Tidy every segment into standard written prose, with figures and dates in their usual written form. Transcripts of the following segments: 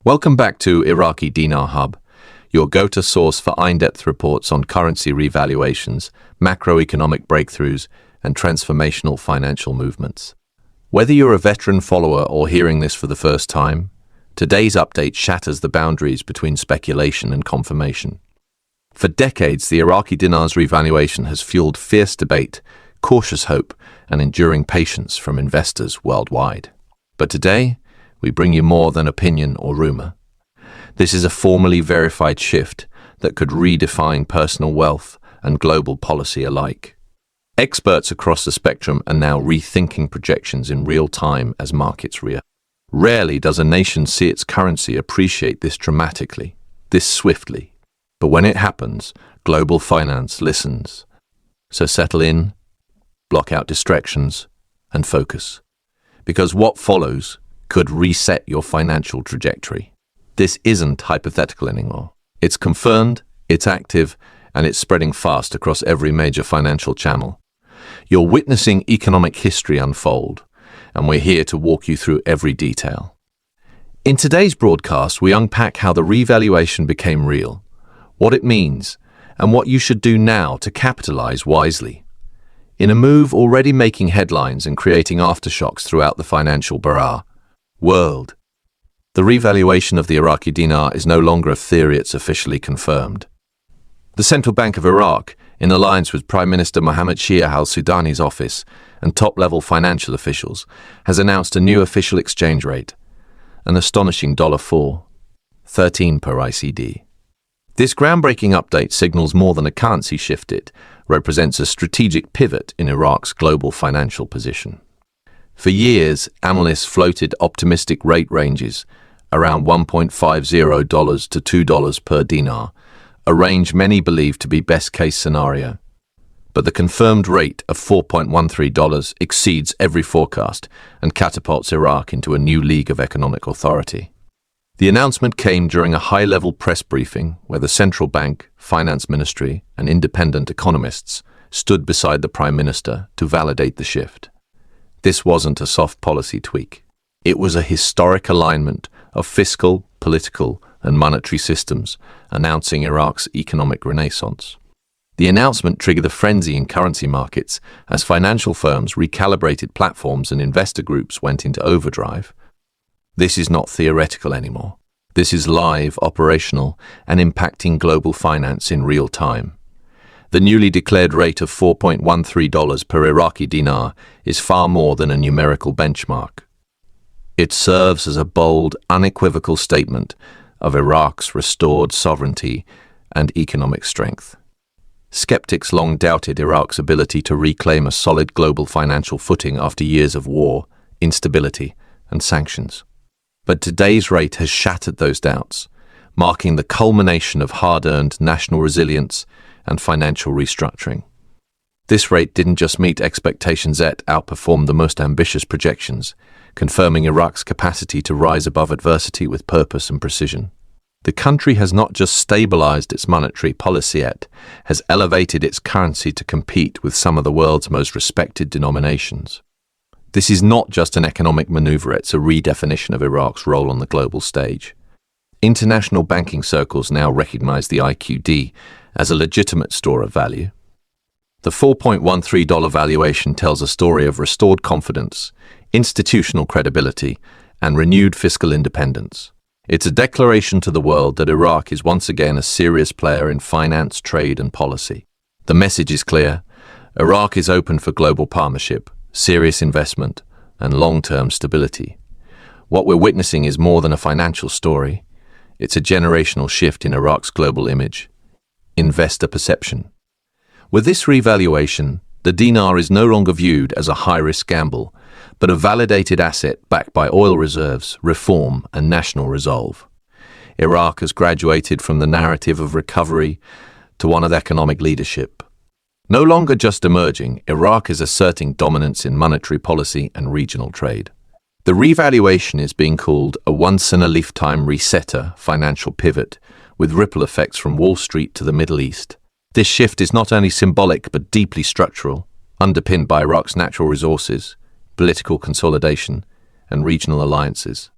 Welcome back to Iraqi Dinar Hub, your go-to source for in-depth reports on currency revaluations, macroeconomic breakthroughs, and transformational financial movements. Whether you're a veteran follower or hearing this for the first time, today's update shatters the boundaries between speculation and confirmation. For decades, the Iraqi dinar's revaluation has fueled fierce debate, cautious hope, and enduring patience from investors worldwide. But today, we bring you more than opinion or rumor. This is a formally verified shift that could redefine personal wealth and global policy alike. Experts across the spectrum are now rethinking projections in real time as markets react. Rarely does a nation see its currency appreciate this dramatically, this swiftly. But when it happens, global finance listens. So settle in, block out distractions, and focus. Because what follows could reset your financial trajectory. This isn't hypothetical anymore. It's confirmed, it's active, and it's spreading fast across every major financial channel. You're witnessing economic history unfold, and we're here to walk you through every detail. In today's broadcast, we unpack how the revaluation became real, what it means, and what you should do now to capitalize wisely. In a move already making headlines and creating aftershocks throughout the financial world, the revaluation of the Iraqi dinar is no longer a theory, it's officially confirmed. The Central Bank of Iraq, in alliance with Prime Minister Mohammed Shia al-Sudani's office and top-level financial officials, has announced a new official exchange rate, an astonishing $4.13 per ICD. This groundbreaking update signals more than a currency shift. It represents a strategic pivot in Iraq's global financial position. For years, analysts floated optimistic rate ranges around $1.50 to $2 per dinar, a range many believe to be best-case scenario. But the confirmed rate of $4.13 exceeds every forecast and catapults Iraq into a new league of economic authority. The announcement came during a high-level press briefing where the central bank, finance ministry, and independent economists stood beside the prime minister to validate the shift. This wasn't a soft policy tweak. It was a historic alignment of fiscal, political, and monetary systems, announcing Iraq's economic renaissance. The announcement triggered a frenzy in currency markets as financial firms recalibrated platforms and investor groups went into overdrive. This is not theoretical anymore. This is live, operational, and impacting global finance in real time. The newly declared rate of $4.13 per Iraqi dinar is far more than a numerical benchmark. It serves as a bold, unequivocal statement of Iraq's restored sovereignty and economic strength. Skeptics long doubted Iraq's ability to reclaim a solid global financial footing after years of war, instability, and sanctions. But today's rate has shattered those doubts, marking the culmination of hard-earned national resilience and financial restructuring. This rate didn't just meet expectations, it outperformed the most ambitious projections, confirming Iraq's capacity to rise above adversity with purpose and precision. The country has not just stabilized its monetary policy, it has elevated its currency to compete with some of the world's most respected denominations. This is not just an economic maneuver, it's a redefinition of Iraq's role on the global stage. International banking circles now recognize the IQD as a legitimate store of value. The $4.13 valuation tells a story of restored confidence, institutional credibility, and renewed fiscal independence. It's a declaration to the world that Iraq is once again a serious player in finance, trade, and policy. The message is clear. Iraq is open for global partnership, serious investment, and long-term stability. What we're witnessing is more than a financial story. It's a generational shift in Iraq's global image. Investor perception. With this revaluation, the dinar is no longer viewed as a high-risk gamble, but a validated asset backed by oil reserves, reform, and national resolve. Iraq has graduated from the narrative of recovery to one of economic leadership. No longer just emerging, Iraq is asserting dominance in monetary policy and regional trade. The revaluation is being called a once-in-a-lifetime resetter financial pivot, with ripple effects from Wall Street to the Middle East. This shift is not only symbolic but deeply structural, underpinned by Iraq's natural resources, political consolidation, and regional alliances.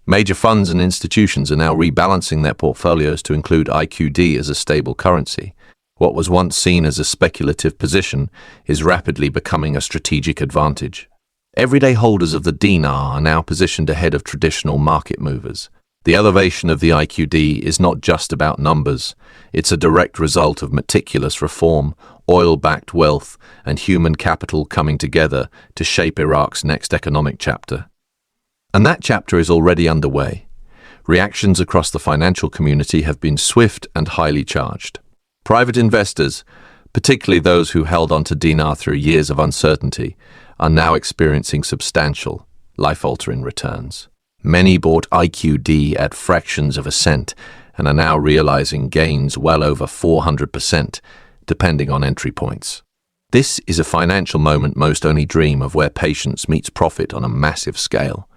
Major funds and institutions are now rebalancing their portfolios to include IQD as a stable currency. What was once seen as a speculative position is rapidly becoming a strategic advantage. Everyday holders of the dinar are now positioned ahead of traditional market movers. The elevation of the IQD is not just about numbers. It's a direct result of meticulous reform, oil-backed wealth, and human capital coming together to shape Iraq's next economic chapter. And that chapter is already underway. Reactions across the financial community have been swift and highly charged. Private investors, particularly those who held onto dinar through years of uncertainty, are now experiencing substantial, life-altering returns. Many bought IQD at fractions of a cent and are now realizing gains well over 400%, depending on entry points. This is a financial moment most only dream of, where patience meets profit on a massive scale.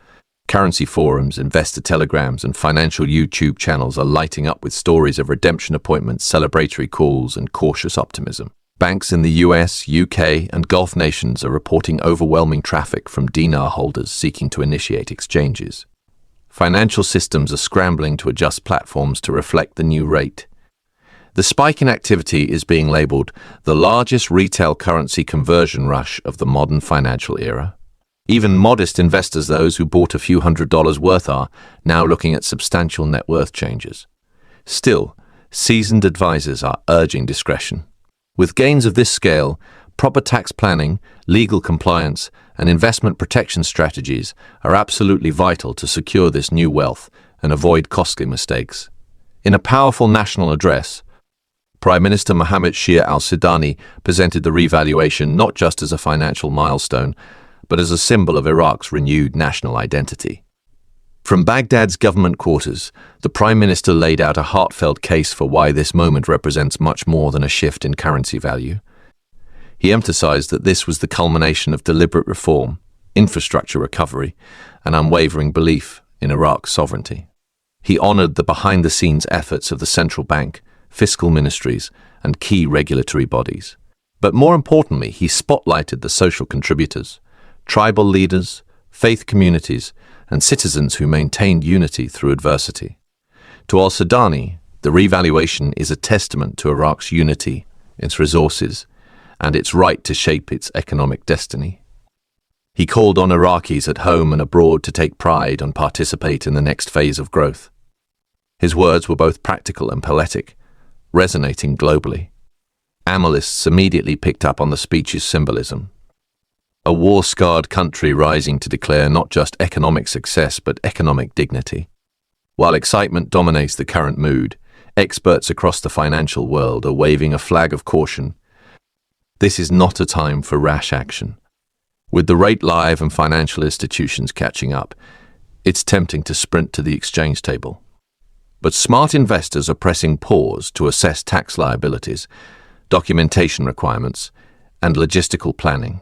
Currency forums, investor telegrams, and financial YouTube channels are lighting up with stories of redemption appointments, celebratory calls, and cautious optimism. Banks in the US, UK, and Gulf nations are reporting overwhelming traffic from dinar holders seeking to initiate exchanges. Financial systems are scrambling to adjust platforms to reflect the new rate. The spike in activity is being labeled the largest retail currency conversion rush of the modern financial era. Even modest investors, those who bought a few $100s worth, are now looking at substantial net worth changes. Still, seasoned advisors are urging discretion. With gains of this scale, proper tax planning, legal compliance, and investment protection strategies are absolutely vital to secure this new wealth and avoid costly mistakes. In a powerful national address, Prime Minister Mohammed Shia al-Sudani presented the revaluation not just as a financial milestone, but as a symbol of Iraq's renewed national identity. From Baghdad's government quarters, the Prime Minister laid out a heartfelt case for why this moment represents much more than a shift in currency value. He emphasized that this was the culmination of deliberate reform, infrastructure recovery, and unwavering belief in Iraq's sovereignty. He honored the behind-the-scenes efforts of the central bank, fiscal ministries, and key regulatory bodies. But more importantly, he spotlighted the social contributors, tribal leaders, faith communities, and citizens who maintained unity through adversity. To al-Sudani, the revaluation is a testament to Iraq's unity, its resources, and its right to shape its economic destiny. He called on Iraqis at home and abroad to take pride and participate in the next phase of growth. His words were both practical and poetic, resonating globally. Analysts immediately picked up on the speech's symbolism. A war-scarred country rising to declare not just economic success but economic dignity. While excitement dominates the current mood, experts across the financial world are waving a flag of caution. This is not a time for rash action. With the rate live and financial institutions catching up, it's tempting to sprint to the exchange table. But smart investors are pressing pause to assess tax liabilities, documentation requirements, and logistical planning.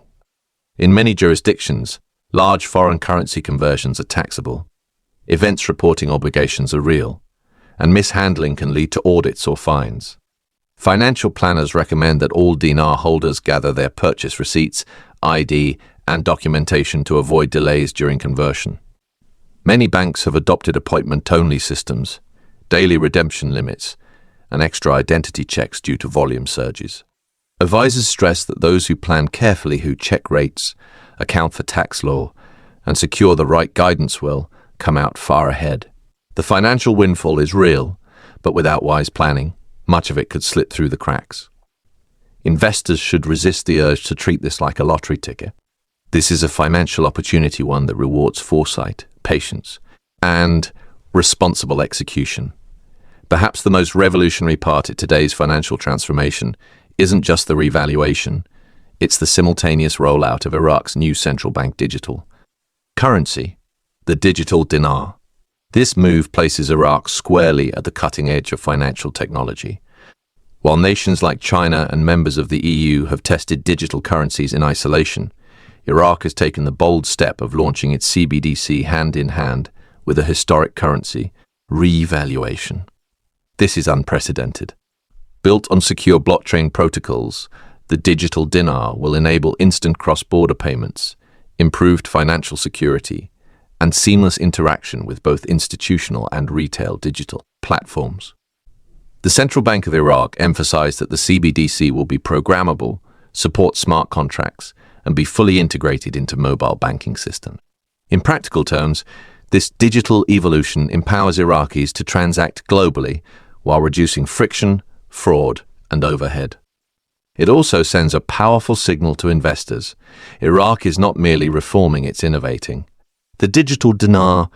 In many jurisdictions, large foreign currency conversions are taxable. Events reporting obligations are real, and mishandling can lead to audits or fines. Financial planners recommend that all dinar holders gather their purchase receipts, ID, and documentation to avoid delays during conversion. Many banks have adopted appointment-only systems, daily redemption limits, and extra identity checks due to volume surges. Advisors stress that those who plan carefully, who check rates, account for tax law, and secure the right guidance will come out far ahead. The financial windfall is real, but without wise planning, much of it could slip through the cracks. Investors should resist the urge to treat this like a lottery ticket. This is a financial opportunity, one that rewards foresight, patience, and responsible execution. Perhaps the most revolutionary part of today's financial transformation isn't just the revaluation, it's the simultaneous rollout of Iraq's new central bank digital currency, the digital dinar. This move places Iraq squarely at the cutting edge of financial technology. While nations like China and members of the EU have tested digital currencies in isolation, Iraq has taken the bold step of launching its CBDC hand in hand with a historic currency, revaluation. This is unprecedented. Built on secure blockchain protocols, the digital dinar will enable instant cross-border payments, improved financial security, and seamless interaction with both institutional and retail digital platforms. The Central Bank of Iraq emphasized that the CBDC will be programmable, support smart contracts, and be fully integrated into mobile banking systems. In practical terms, this digital evolution empowers Iraqis to transact globally while reducing friction, fraud, and overhead. It also sends a powerful signal to investors. Iraq is not merely reforming, it's innovating. The digital dinar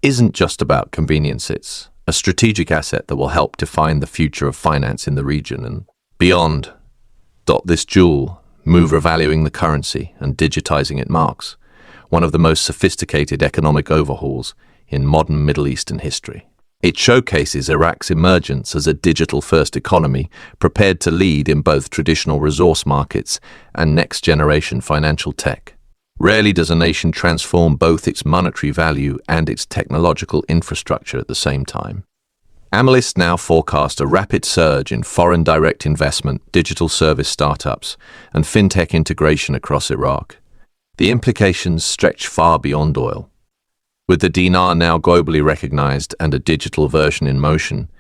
isn't just about convenience, it's a strategic asset that will help define the future of finance in the region and beyond. This jewel, move revaluing the currency and digitizing it, marks one of the most sophisticated economic overhauls in modern Middle Eastern history. It showcases Iraq's emergence as a digital-first economy prepared to lead in both traditional resource markets and next-generation financial tech. Rarely does a nation transform both its monetary value and its technological infrastructure at the same time. Analysts now forecast a rapid surge in foreign direct investment, digital service startups, and fintech integration across Iraq. The implications stretch far beyond oil. With the dinar now globally recognized and a digital version in motion,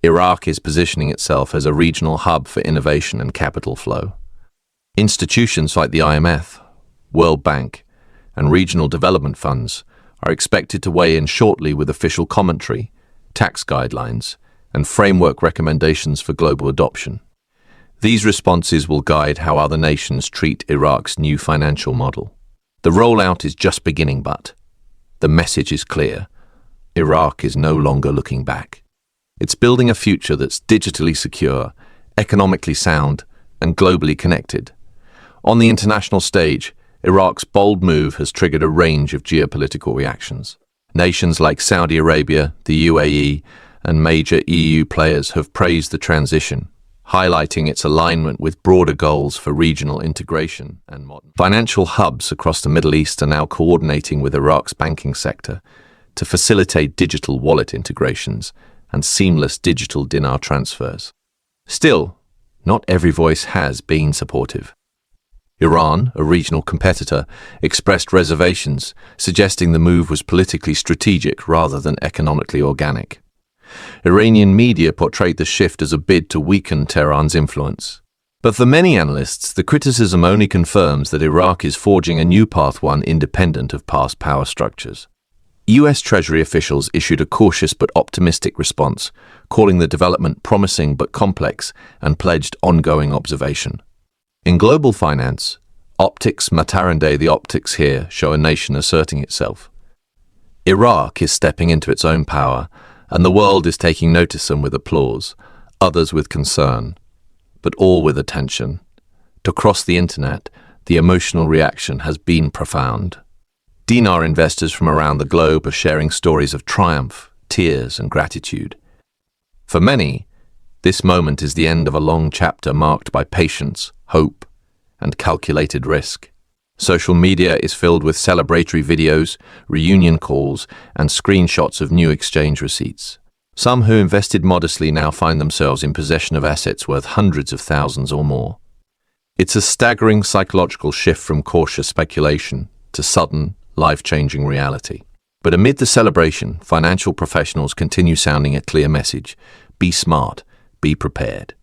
Iraq is positioning itself as a regional hub for innovation and capital flow. Institutions like the IMF, World Bank, and regional development funds are expected to weigh in shortly with official commentary, tax guidelines, and framework recommendations for global adoption. These responses will guide how other nations treat Iraq's new financial model. The rollout is just beginning, but the message is clear. Iraq is no longer looking back. It's building a future that's digitally secure, economically sound, and globally connected. On the international stage, Iraq's bold move has triggered a range of geopolitical reactions. Nations like Saudi Arabia, the UAE, and major EU players have praised the transition, highlighting its alignment with broader goals for regional integration and modern. Financial hubs across the Middle East are now coordinating with Iraq's banking sector to facilitate digital wallet integrations and seamless digital dinar transfers. Still, not every voice has been supportive. Iran, a regional competitor, expressed reservations, suggesting the move was politically strategic rather than economically organic. Iranian media portrayed the shift as a bid to weaken Tehran's influence. But for many analysts, the criticism only confirms that Iraq is forging a new path, one independent of past power structures. US Treasury officials issued a cautious but optimistic response, calling the development promising but complex, and pledged ongoing observation. In global finance, optics matarande, the optics here show a nation asserting itself. Iraq is stepping into its own power, and the world is taking notice, some with applause, others with concern, but all with attention. Across the internet, the emotional reaction has been profound. Dinar investors from around the globe are sharing stories of triumph, tears, and gratitude. For many, this moment is the end of a long chapter marked by patience, hope, and calculated risk. Social media is filled with celebratory videos, reunion calls, and screenshots of new exchange receipts. Some who invested modestly now find themselves in possession of assets worth hundreds of thousands or more. It's a staggering psychological shift from cautious speculation to sudden, life-changing reality. But amid the celebration, financial professionals continue sounding a clear message: be smart, be prepared.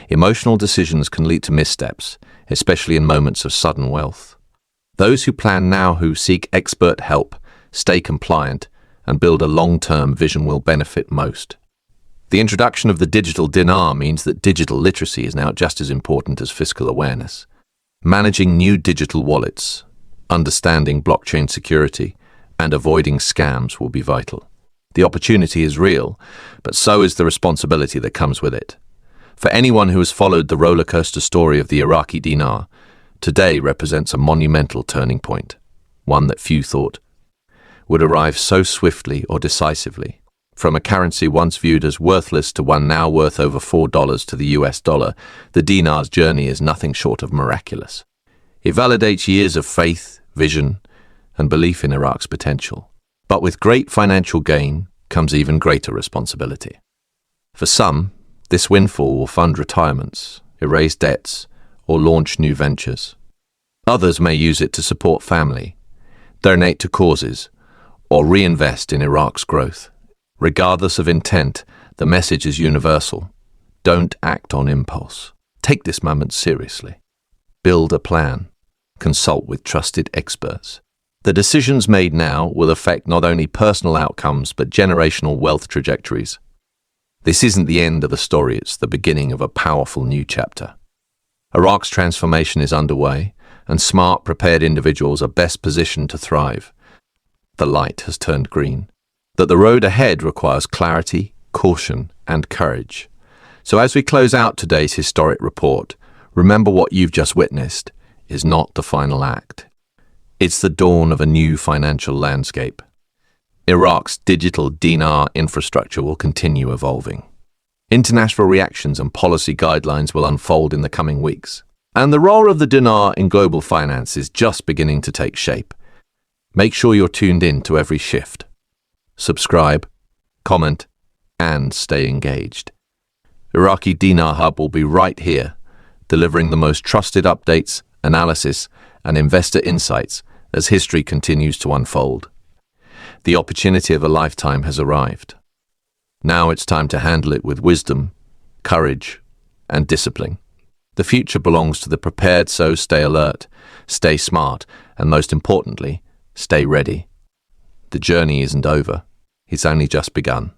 Emotional decisions can lead to missteps, especially in moments of sudden wealth. Those who plan now, who seek expert help, stay compliant, and build a long-term vision will benefit most. The introduction of the digital dinar means that digital literacy is now just as important as fiscal awareness. Managing new digital wallets, understanding blockchain security, and avoiding scams will be vital. The opportunity is real, but so is the responsibility that comes with it. For anyone who has followed the rollercoaster story of the Iraqi dinar, today represents a monumental turning point, one that few thought would arrive so swiftly or decisively. From a currency once viewed as worthless to one now worth over $4 to the US dollar, the dinar's journey is nothing short of miraculous. It validates years of faith, vision, and belief in Iraq's potential. But with great financial gain comes even greater responsibility. For some, this windfall will fund retirements, erase debts, or launch new ventures. Others may use it to support family, donate to causes, or reinvest in Iraq's growth. Regardless of intent, the message is universal. Don't act on impulse. Take this moment seriously. Build a plan. Consult with trusted experts. The decisions made now will affect not only personal outcomes but generational wealth trajectories. This isn't the end of the story, it's the beginning of a powerful new chapter. Iraq's transformation is underway, and smart, prepared individuals are best positioned to thrive. The light has turned green. That the road ahead requires clarity, caution, and courage. So as we close out today's historic report, remember what you've just witnessed is not the final act. It's the dawn of a new financial landscape. Iraq's digital dinar infrastructure will continue evolving. International reactions and policy guidelines will unfold in the coming weeks. And the role of the dinar in global finance is just beginning to take shape. Make sure you're tuned in to every shift. Subscribe, comment, and stay engaged. Iraqi Dinar Hub will be right here, delivering the most trusted updates, analysis, and investor insights as history continues to unfold. The opportunity of a lifetime has arrived. Now it's time to handle it with wisdom, courage, and discipline. The future belongs to the prepared, so stay alert, stay smart, and most importantly, stay ready. The journey isn't over. It's only just begun.